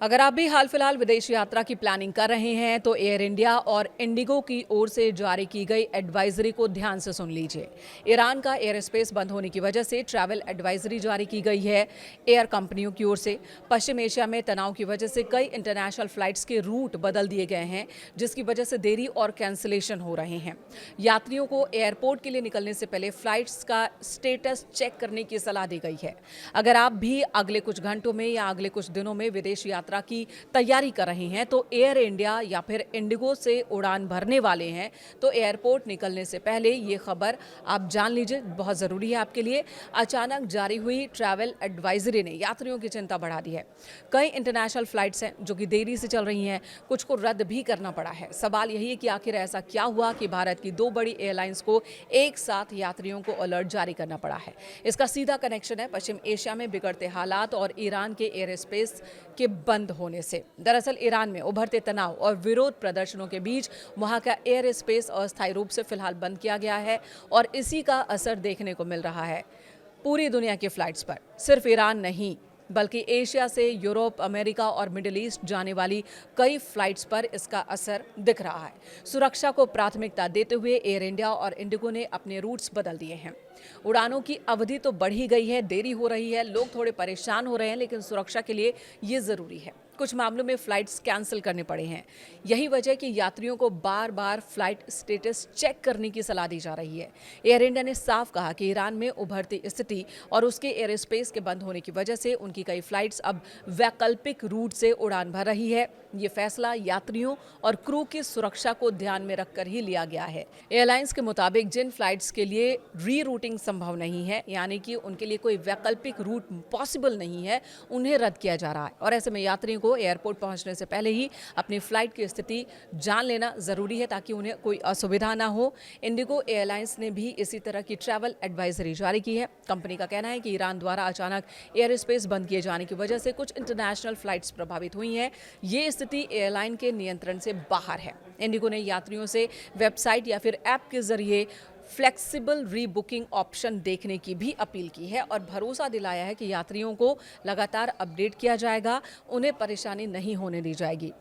अगर आप भी हाल फिलहाल विदेश यात्रा की प्लानिंग कर रहे हैं तो एयर इंडिया और इंडिगो की ओर से जारी की गई एडवाइजरी को ध्यान से सुन लीजिए। ईरान का एयर स्पेस बंद होने की वजह से ट्रैवल एडवाइजरी जारी की गई है। एयर कंपनियों की ओर से पश्चिम एशिया में तनाव की वजह से कई इंटरनेशनल फ्लाइट्स के रूट बदल दिए गए हैं, जिसकी वजह से देरी और कैंसिलेशन हो रहे हैं। यात्रियों को एयरपोर्ट के लिए निकलने से पहले फ्लाइट्स का स्टेटस चेक करने की सलाह दी गई है। अगर आप भी अगले कुछ घंटों में या अगले कुछ दिनों में विदेश यात्रा की तैयारी कर रहे हैं तो एयर इंडिया या फिर इंडिगो से उड़ान भरने वाले हैं तो एयरपोर्ट निकलने से पहले ये खबर आप जान लीजिए, बहुत ज़रूरी है आपके लिए। अचानक जारी हुई ट्रैवल एडवाइजरी ने यात्रियों की चिंता बढ़ा दी है। कई इंटरनेशनल फ्लाइट्स हैं जो कि देरी से चल रही हैं, कुछ को रद्द भी करना पड़ा है। सवाल यही है कि आखिर ऐसा क्या हुआ कि भारत की दो बड़ी एयरलाइंस को एक साथ यात्रियों को अलर्ट जारी करना पड़ा है। इसका सीधा कनेक्शन है पश्चिम एशिया में बिगड़ते हालात और ईरान के एयर स्पेस के बंद होने से। दरअसल ईरान में उभरते तनाव और विरोध प्रदर्शनों के बीच वहां का एयर स्पेस अस्थायी रूप से फिलहाल बंद किया गया है और इसी का असर देखने को मिल रहा है पूरी दुनिया की फ्लाइट्स पर। सिर्फ ईरान नहीं बल्कि एशिया से यूरोप, अमेरिका और मिडिल ईस्ट जाने वाली कई फ्लाइट्स पर इसका असर दिख रहा है। सुरक्षा को प्राथमिकता देते हुए एयर इंडिया और इंडिगो ने अपने रूट्स बदल दिए हैं। उड़ानों की अवधि तो बढ़ी गई है, देरी हो रही है, लोग थोड़े परेशान हो रहे हैं, लेकिन सुरक्षा के लिए ये ज़रूरी है। कुछ मामलों में फ्लाइट्स कैंसिल करने पड़े हैं। यही वजह कि यात्रियों को बार बार फ्लाइट स्टेटस चेक करने की सलाह दी जा रही है। एयर इंडिया ने साफ कहा कि ईरान में उभरती स्थिति और उसके एयर स्पेस के बंद होने की वजह से उनकी कई फ्लाइट्स अब वैकल्पिक रूट से उड़ान भर रही है। ये फैसला यात्रियों और क्रू की सुरक्षा को ध्यान में रखकर ही लिया गया है। एयरलाइंस के मुताबिक जिन फ्लाइट्स के लिए री रूटिंग संभव नहीं है, यानी कि उनके लिए कोई वैकल्पिक रूट पॉसिबल नहीं है, उन्हें रद्द किया जा रहा है। और ऐसे में यात्रियों को एयरपोर्ट पहुंचने से पहले ही अपनी फ्लाइट की स्थिति जान लेना जरूरी है ताकि उन्हें कोई असुविधा ना हो। इंडिगो एयरलाइंस ने भी इसी तरह की ट्रैवल एडवाइजरी जारी की है। कंपनी का कहना है कि ईरान द्वारा अचानक एयर स्पेस बंद किए जाने की वजह से कुछ इंटरनेशनल फ्लाइट्स प्रभावित हुई हैं। ये स्थिति एयरलाइन के नियंत्रण से बाहर है। इंडिगो ने यात्रियों से वेबसाइट या फिर ऐप के जरिए फ्लेक्सिबल रीबुकिंग ऑप्शन देखने की भी अपील की है और भरोसा दिलाया है कि यात्रियों को लगातार अपडेट किया जाएगा, उन्हें परेशानी नहीं होने दी जाएगी।